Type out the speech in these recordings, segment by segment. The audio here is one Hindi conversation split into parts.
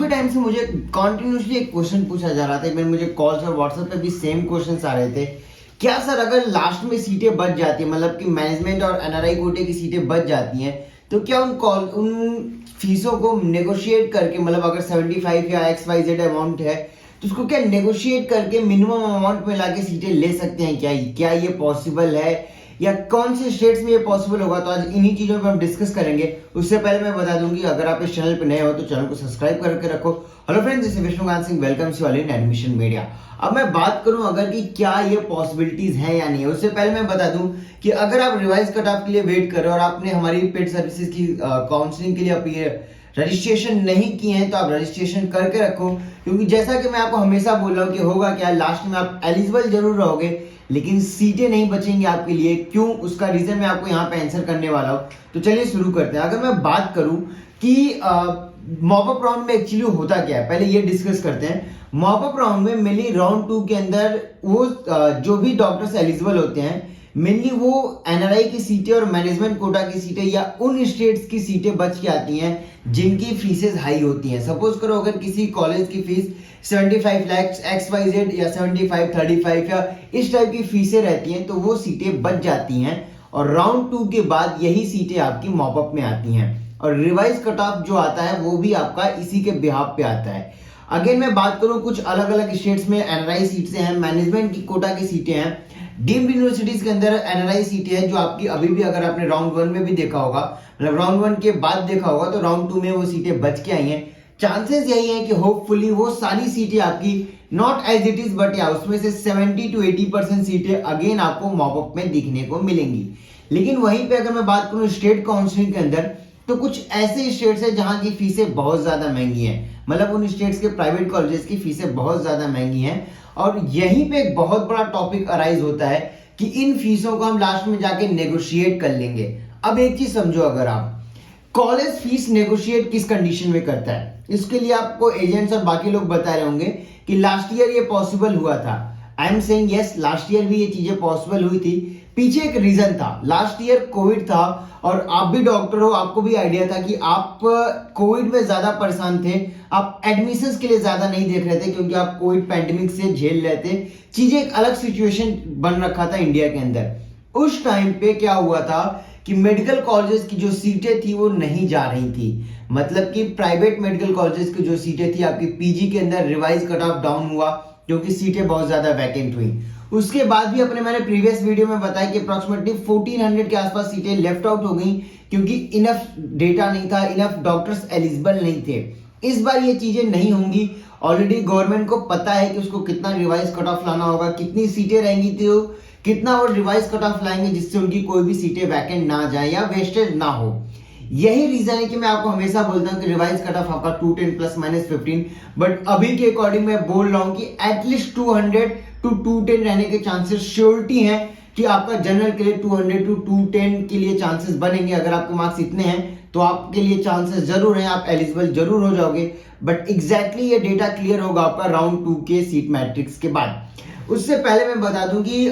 काफी टाइम से मुझे कॉन्टिन्यूसली एक क्वेश्चन पूछा जा रहा था, इवन मुझे कॉल्स और व्हाट्सएप पे भी सेम क्वेश्चंस आ रहे थे। क्या सर अगर लास्ट में सीटें बच जाती है, मतलब कि मैनेजमेंट और एनआरआई कोटे की सीटें बच जाती हैं, तो क्या उन फीसों को नेगोशिएट करके, मतलब अगर 75 या XYZ अमाउंट है तो उसको क्या नेगोशिएट करके मिनिमम अमाउंट में लाके सीटें ले सकते हैं? क्या ये पॉसिबल है, या कौन से स्टेट्स में ये पॉसिबल होगा? तो आज इन्हीं चीजों पे हम डिस्कस करेंगे। उससे पहले मैं बता दूंगी, अगर आप इस चैनल पे नए हो तो चैनल को सब्सक्राइब करके रखो। Hello friends, this is Vishnukant Singh, welcome to in admission media. अब मैं बात करूं अगर कि क्या ये पॉसिबिलिटीज है या नहीं, उससे पहले मैं बता दूं कि अगर आप रिवाइज कट ऑफ के लिए वेट कर रहे हो और आपने हमारी पेड सर्विसेज की काउंसलिंग के लिए अपीयर रजिस्ट्रेशन नहीं किए हैं तो आप रजिस्ट्रेशन करके रखो, क्योंकि जैसा कि मैं आपको हमेशा बोल रहा हूं कि होगा क्या, लास्ट में आप एलिजिबल जरूर रहोगे लेकिन सीटें नहीं बचेंगी आपके लिए। क्यों, उसका रीजन मैं आपको यहाँ पे आंसर करने वाला हूँ। तो चलिए शुरू करते हैं। अगर मैं बात करूं कि मॉप अप राउंड में एक्चुअली होता क्या है, पहले ये डिस्कस करते हैं। मॉप अप राउंड में मेनली राउंड 2 के अंदर वो जो भी डॉक्टर्स एलिजिबल होते हैं, मेनली वो एनआरआई की सीटें और मैनेजमेंट कोटा की सीटें या उन स्टेट्स की सीटें बच के आती हैं जिनकी फीसेस हाई होती हैं। सपोज करो अगर किसी कॉलेज की फीस 75 लाख XYZ या 75, 35 या इस टाइप की फीसें रहती हैं, तो वो सीटें बच जाती हैं और राउंड 2 के बाद यही सीटें आपकी मॉप अप में आती हैं। और रिवाइज कट ऑफ जो आता है वो भी आपका इसी के बिहाफ पे आता है। अगेन मैं बात करूं, कुछ अलग अलग स्टेट्स में एनआरआई सीटें हैं, मैनेजमेंट की कोटा की सीटें हैं, डीम्ड यूनिवर्सिटीज के अंदर एनआरआई सीटें हैं जो आपकी अभी भी, अगर आपने राउंड 1 में भी देखा होगा, मतलब राउंड 1 के बाद देखा होगा, तो राउंड 2 में वो सीटें बच के आई हैं। चांसेस यही है कि होपफुली वो सारी सीटें आपकी not as it is, but या उसमें से 70 to 80% सीटें अगेन आपको मॉप अप में दिखने को मिलेंगी। लेकिन वहीं पे अगर मैं बात करूं स्टेट काउंसलिंग के अंदर, तो कुछ ऐसे स्टेट्स हैं जहां की फीसें बहुत ज्यादा महंगी हैं, मतलब उन स्टेट्स के प्राइवेट कॉलेजेस की फीसें बहुत ज्यादा महंगी हैं। और यहीं पे एक बहुत बड़ा टॉपिक अराइज होता है कि इन फीसों को हम लास्ट में जाके नेगोशिएट कर लेंगे। अब एक चीज समझो, अगर आप कॉलेज फीस नेगोशिएट किस कंडीशन में करता है, इसके लिए आपको एजेंट्स और बाकी लोग बता रहे होंगे कि लास्ट ईयर ये पॉसिबल हुआ था। I am saying yes, last year भी ये चीजें पॉसिबल हुई थी। पीछे एक रीजन था, लास्ट ईयर कोविड था और आप भी डॉक्टर हो, आपको भी आइडिया था कि आप कोविड में ज्यादा परेशान थे, आप एडमिशंस के लिए ज्यादा नहीं देख रहे थे क्योंकि आप कोविड पैंडेमिक से झेल रहे थे। चीजें एक अलग सिचुएशन बन रखा था इंडिया के अंदर। उस टाइम पे क्या हुआ था कि मेडिकल कॉलेजेस की जो सीटें थी वो नहीं जा रही थी, मतलब कि प्राइवेट मेडिकल कॉलेजेस की जो सीटें थी आपकी पीजी के अंदर रिवाइज कट ऑफ डाउन हुआ क्योंकि सीटें बहुत ज्यादा वैकेंट हुई। उसके बाद भी मैंने प्रीवियस वीडियो में बताया कि अप्रोक्सीमेटली 1400 के आसपास सीटें लेफ्ट आउट हो गई क्योंकि इनफ डेटा नहीं था, इनफ डॉक्टर्स एलिजिबल नहीं थे। इस बार ये चीजें नहीं होंगी। ऑलरेडी गवर्नमेंट को पता है कि उसको कितना रिवाइज कट ऑफ लाना होगा, कितनी सीटें रहेंगी तो कितना और रिवाइज कट ऑफ लाएंगे जिससे उनकी कोई भी सीटें वैकेंट ना जाए या वेस्टेज ना हो। यही रीजन है कि मैं आपको हमेशा बोलता हूं कि रिवाइज कट ऑफ आपका 210 प्लस माइनस 15, बट अभी के अकॉर्डिंग मैं बोल रहा हूं कि एटलीस्ट 200 to 210 रहने के चांसेस श्योरिटी है कि आपका जनरल के लिए 200 to 210 के लिए चांसेस बनेंगे। अगर आपके मार्क्स इतने हैं तो आपके लिए चांसेस जरूर हैं, आप एलिजिबल जरूर हो जाओगे, बट एग्जैक्टली ये डेटा क्लियर होगा आपका राउंड 2 के सीट मैट्रिक्स के बाद। उससे पहले मैं बता दूं कि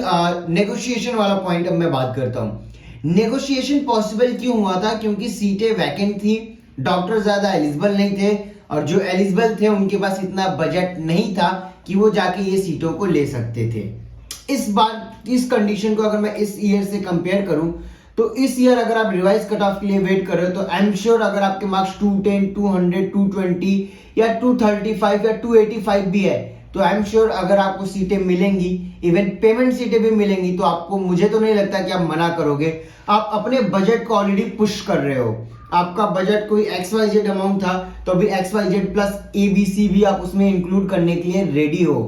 नेगोशिएशन वाला पॉइंट अब मैं बात करता हूं। नेगोशिएशन पॉसिबल क्यों हुआ था? क्योंकि सीटें वैकेंट थी, डॉक्टर ज्यादा एलिजिबल नहीं थे और जो एलिजिबल थे उनके पास इतना बजट नहीं था कि वो जाके ये सीटों को ले सकते थे। इस बार इस कंडीशन को अगर मैं इस ईयर से कंपेयर करूं तो इस ईयर अगर आप रिवाइज कट ऑफ के लिए वेट कर रहे हो तो आई एम श्योर अगर आपके मार्क्स 210, 200, 220 या 235 या 285 भी है तो आई एम श्योर अगर आपको सीटें मिलेंगी, इवन पेमेंट सीटें भी मिलेंगी, तो आपको, मुझे तो नहीं लगता कि आप मना करोगे। आप अपने बजट को ऑलरेडी पुश कर रहे हो। आपका बजट कोई XYZ अमाउंट था तो अभी XYZ प्लस ABC भी आप उसमें इंक्लूड करने के लिए रेडी हो।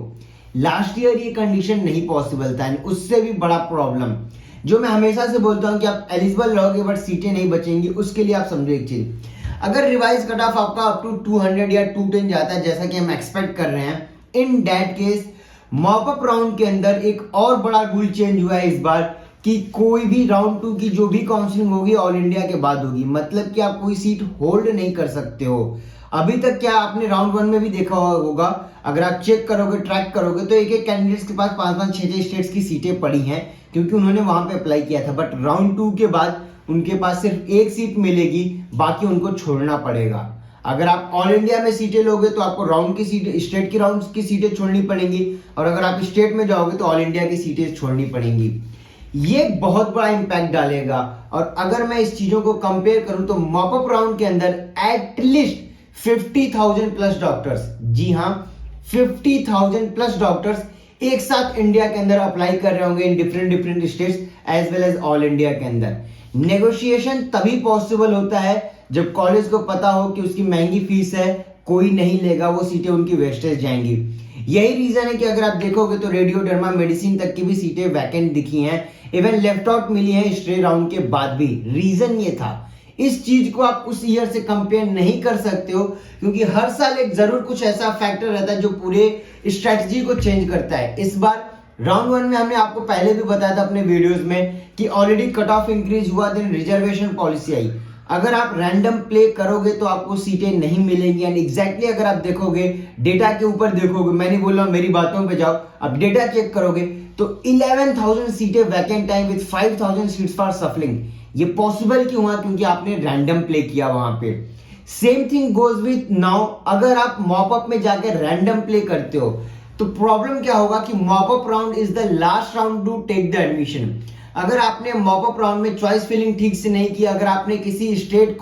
लास्ट ईयर ये कंडीशन नहीं पॉसिबल था, उससे भी बड़ा प्रॉब्लम जो मैं हमेशा से बोलता हूं कि आप एलिजिबल रहोगे बट सीटें नहीं बचेंगी। उसके लिए आप समझो एक चीज, अगर रिवाइज कट ऑफ आपका अप टू 200 या 210 जाता है जैसा कि हम एक्सपेक्ट कर रहे हैं, in that case mop up round के अंदर एक और बड़ा रूल चेंज हुआ है इस बार कि कोई भी राउंड 2 की जो भी काउंसलिंग होगी ऑल इंडिया के बाद होगी, मतलब कि आप कोई सीट होल्ड नहीं कर सकते हो। अभी तक क्या आपने राउंड 1 में भी देखा होगा, अगर आप चेक करोगे, ट्रैक करोगे तो एक एक कैंडिडेट्स के पास 5-5, 6-6 स्टेट्स की सीटें पड़ी हैं क्योंकि उन्होंने वहां पे अप्लाई किया था। बट राउंड 2 के बाद उनके पास सिर्फ एक सीट मिलेगी, बाकी उनको छोड़ना पड़ेगा। अगर आप ऑल इंडिया में सीटें लोगे तो आपको राउंड की सीटें, स्टेट की राउंड की सीटें छोड़नी पड़ेंगी, और अगर आप स्टेट में जाओगे तो ऑल इंडिया की सीटें छोड़नी पड़ेंगी। ये बहुत बड़ा इंपैक्ट डालेगा। और अगर मैं इस चीजों को कंपेयर करूं तो मॉपअप राउंड के अंदर एटलीस्ट 50,000 प्लस डॉक्टर्स, जी हाँ 50,000 प्लस डॉक्टर्स एक साथ इंडिया के अंदर अप्लाई कर रहे होंगे in different states as well as all India के अंदर। नेगोशिएशन तभी पॉसिबल होता है जब कॉलेज को पता हो कि उसकी महंगी फीस है, कोई नहीं लेगा, वो सीटें उनकी वेस्टेज जाएंगी। यही रीजन है कि अगर आप देखोगे तो रेडियोडर्मा मेडिसिन तक की भी सीटें वैकेंट दिखी हैं, इवन लेफ्ट आउट मिली है स्ट्रे राउंड के बाद भी। रीजन ये था। इस चीज को आप उस ईयर से कंपेयर नहीं कर सकते हो, क्योंकि हर साल एक जरूर कुछ ऐसा फैक्टर रहता है जो पूरे स्ट्रेटजी को चेंज करता है। इस बार राउंड 1 में हमने आपको पहले भी बताया था अपने वीडियोस में कि ऑलरेडी कट ऑफ इंक्रीज हुआ, देन रिजर्वेशन पॉलिसी आई। अगर आप रैंडम प्ले करोगे तो आपको सीटें नहीं मिलेंगी। एंड एग्जैक्टली अगर आप देखोगे डेटा के ऊपर देखोगे, मैं नहीं बोल रहा हूं मेरी बातों पे जाओ, आप डेटा चेक करोगे तो 11,000 सीटें vacant I with 5,000 seats for सफलिंग। ये पॉसिबल क्यों हुआ? क्योंकि आपने रैंडम प्ले किया वहां पे। Same thing goes with now, अगर आप मॉपअप में जाकर रैंडम प्ले करते हो तो प्रॉब्लम क्या होगा कि mop up round is the last round to take the admission. अगर आपने मॉपअप राउंड में चॉइस फिलिंग ठीक से नहीं किया, अगर आपने किसी स्टेट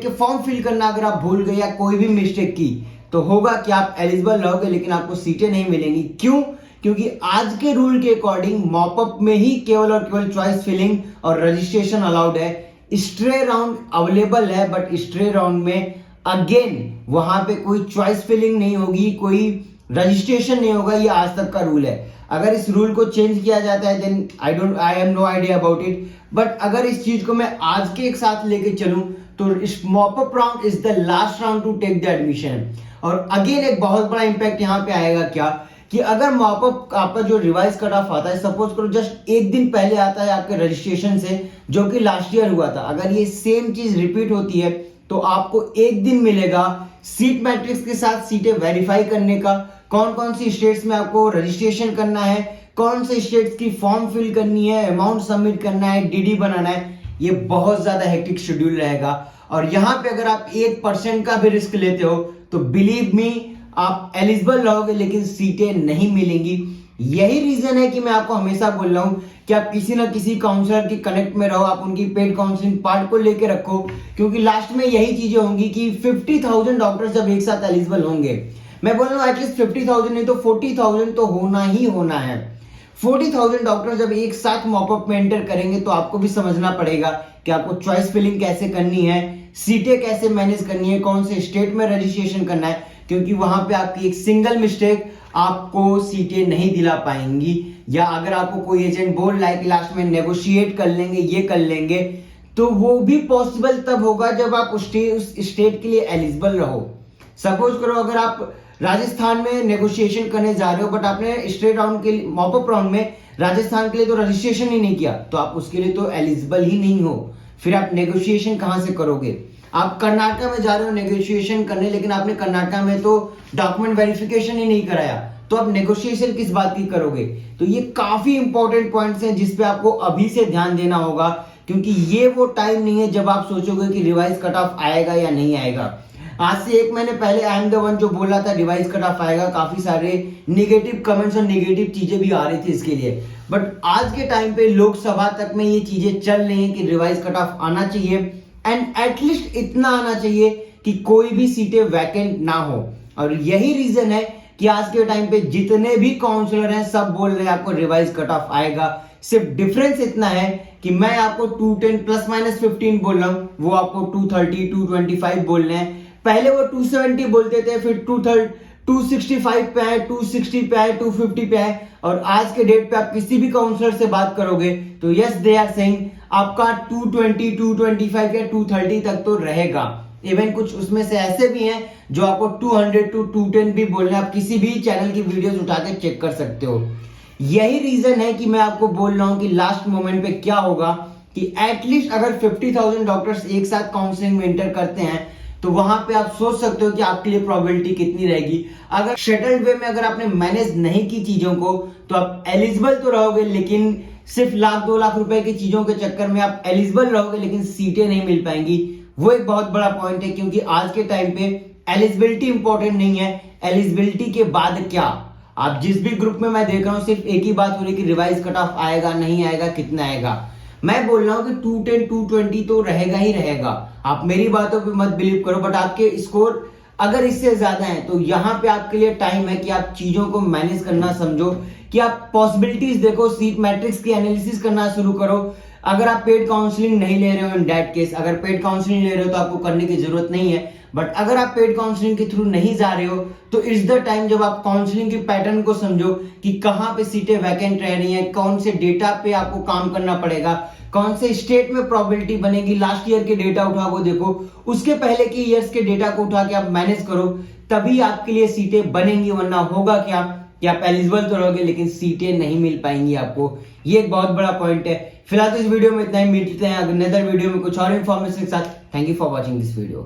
के फॉर्म फिल करना अगर आप भूल गए या कोई भी मिस्टेक की, तो होगा कि आप एलिजिबल रहोगे लेकिन आपको सीटें नहीं मिलेंगी। क्यों? क्योंकि आज के रूल के अकॉर्डिंग मॉपअप में ही केवल और केवल चॉइस फिलिंग और रजिस्ट्रेशन अलाउड है। स्ट्रे राउंड अवेलेबल है, बट स्ट्रे राउंड में अगेन वहां पे कोई चॉइस फिलिंग नहीं होगी, कोई रजिस्ट्रेशन नहीं होगा। ये आज तक का रूल है। अगर इस रूल को चेंज किया जाता है then I have no idea about it, but अगर इस चीज को मैं आज के एक साथ लेके चलूं तो इस mop up round is the last round to take the admission. और अगेन एक बहुत बड़ा इंपैक्ट यहाँ पे आएगा क्या कि अगर मॉपअप आपका जो रिवाइज कट ऑफ आता है, सपोज करो जस्ट एक दिन पहले आता है आपके रजिस्ट्रेशन से, जो कि लास्ट ईयर हुआ था, अगर ये सेम चीज रिपीट होती है तो आपको एक दिन मिलेगा सीट मैट्रिक्स के साथ सीटें वेरीफाई करने का, कौन कौन सी स्टेट्स में आपको रजिस्ट्रेशन करना है, कौन से स्टेट्स की फॉर्म फिल करनी है, अमाउंट सबमिट करना है, डीडी बनाना है। ये बहुत ज्यादा हेक्टिक शेड्यूल रहेगा। और यहां पे अगर आप 1% का भी रिस्क लेते हो तो बिलीव मी आप एलिजिबल रहोगे लेकिन सीटें नहीं मिलेंगी। यही रीजन है कि मैं आपको हमेशा बोल रहा हूं कि आप किसी ना किसी काउंसलर की कनेक्ट में रहो, आप उनकी पेड काउंसलिंग पार्ट को लेके रखो, क्योंकि लास्ट में यही चीजें होंगी कि 50,000 डॉक्टर्स जब एक साथ एलिजिबल होंगे, मैं बोल रहा हूँ एटलीस्ट 50,000 नहीं तो 40,000 तो होना ही होना है। 40,000 डॉक्टर जब एक साथ मॉपअप में एंटर करेंगे तो आपको भी समझना पड़ेगा कि आपको चॉइस फिलिंग कैसे करनी है, सीटें कैसे मैनेज करनी है, कौन से स्टेट में रजिस्ट्रेशन करना है, क्योंकि वहां पे आपकी एक सिंगल मिस्टेक आपको सीटें नहीं दिला पाएंगी। या अगर आपको कोई एजेंट बोल रहा है कि लास्ट में नेगोशिएट कर लेंगे, ये कर लेंगे, तो वो भी पॉसिबल तब होगा जब आप उस स्टेट के लिए एलिजिबल रहो। सपोज करो अगर आप राजस्थान में नेगोशिएशन करने जा रहे हो बट आपने स्ट्रेट राउंड के मॉपअप राउंड में राजस्थान के लिए तो रजिस्ट्रेशन ही नहीं किया, तो आप उसके लिए तो एलिजिबल ही नहीं हो। फिर आप नेगोशिएशन कहां से करोगे? आप कर्नाटक में जा रहे हो नेगोशिएशन करने, लेकिन आपने कर्नाटक में तो डॉक्यूमेंट वेरिफिकेशन ही नहीं कराया, तो आप नेगोशिएशन किस बात की करोगे? तो ये काफी इंपॉर्टेंट पॉइंट्स हैं जिसपे आपको अभी से ध्यान देना होगा, क्योंकि ये वो टाइम नहीं है जब आप सोचोगे कि रिवाइज कट ऑफ आएगा या नहीं आएगा। आज से 1 महीने पहले आई एम द वन जो बोला था रिवाइज कट ऑफ आएगा, काफी सारे नेगेटिव कमेंट्स और नेगेटिव चीजें भी आ रही थी इसके लिए, बट आज के टाइम पे लोकसभा तक में ये चीजें चल रही हैं कि रिवाइज कट ऑफ आना चाहिए एंड एटलीस्ट इतना आना चाहिए कि कोई भी सीटें वैकेंट ना हो। और यही रीजन है कि आज के टाइम पे जितने भी काउंसलर हैं सब बोल रहे हैं आपको रिवाइज कट ऑफ आएगा। सिर्फ डिफरेंस इतना है कि मैं आपको 210 प्लस माइनस 15 बोल रहा हूं, वो आपको 230 225 बोल रहे हैं। पहले वो 270 बोलते थे, फिर 265 पे आए, 260 पे आए, 250 पे आए, और आज के डेट पे आप किसी भी काउंसलर से बात करोगे तो यस दे आर सेइंग आपका 220 225 या 230 तक तो रहेगा। इवन कुछ उसमें से ऐसे भी हैं जो आपको 200 to 210 भी बोल रहे हैं। आप किसी भी चैनल की वीडियोस उठा के चेक कर सकते हो। यही रीजन है कि मैं आपको बोल रहा हूं कि लास्ट मोमेंट पे क्या होगा कि एटलीस्ट अगर 50,000 डॉक्टर्स एक साथ काउंसलिंग में एंटर करते हैं तो वहां पे आप सोच सकते हो कि आपके लिए प्रोबेबिलिटी कितनी रहेगी। अगर शेड्यूल्ड वे में अगर आपने मैनेज नहीं की चीजों को तो आप एलिजिबल तो रहोगे, लेकिन सिर्फ 1 लाख 2 लाख रुपए की चीजों के चक्कर में आप एलिजिबल रहोगे लेकिन सीटें नहीं मिल पाएंगी। वो एक बहुत बड़ा पॉइंट है, क्योंकि आज के टाइम पे एलिजिबिलिटी इंपॉर्टेंट नहीं है, एलिजिबिलिटी के बाद क्या। आप जिस भी ग्रुप में मैं देख रहा हूं सिर्फ एक ही बात हो रही है कि रिवाइज कट ऑफ आएगा नहीं आएगा, कितना आएगा। मैं बोल रहा हूं कि 210 220 तो रहेगा ही रहेगा। आप मेरी बातों पे मत बिलीव करो, बट आपके स्कोर अगर इससे ज्यादा है तो यहां पे आपके लिए टाइम है कि आप चीजों को मैनेज करना समझो, कि आप पॉसिबिलिटीज देखो, सीट मैट्रिक्स की एनालिसिस करना शुरू करो। अगर आप पेड काउंसलिंग नहीं ले रहे हो, इन दैट केस अगर पेड काउंसलिंग ले रहे हो तो आपको करने की जरूरत नहीं है, बट अगर आप पेड काउंसलिंग के थ्रू नहीं जा रहे हो तो इट्स द टाइम जब आप काउंसलिंग के पैटर्न को समझो कि कहां पे सीटें वैकेंट रह रही हैं, कौन से डेटा पे आपको काम करना पड़ेगा, कौन से स्टेट में प्रोबेबिलिटी बनेगी। लास्ट ईयर के डेटा उठा को देखो, उसके पहले के ईयर्स के डेटा को उठा के आप मैनेज करो, तभी आपके लिए सीटें बनेंगी। वरना होगा क्या कि आप एलिजिबल तो रहोगे लेकिन सीटें नहीं मिल पाएंगी आपको। ये एक बहुत बड़ा पॉइंट है। फिलहाल तो इस वीडियो में इतना ही, मिलते हैं अगले वीडियो में कुछ और इन्फॉर्मेशन के साथ। Thank you for watching this video.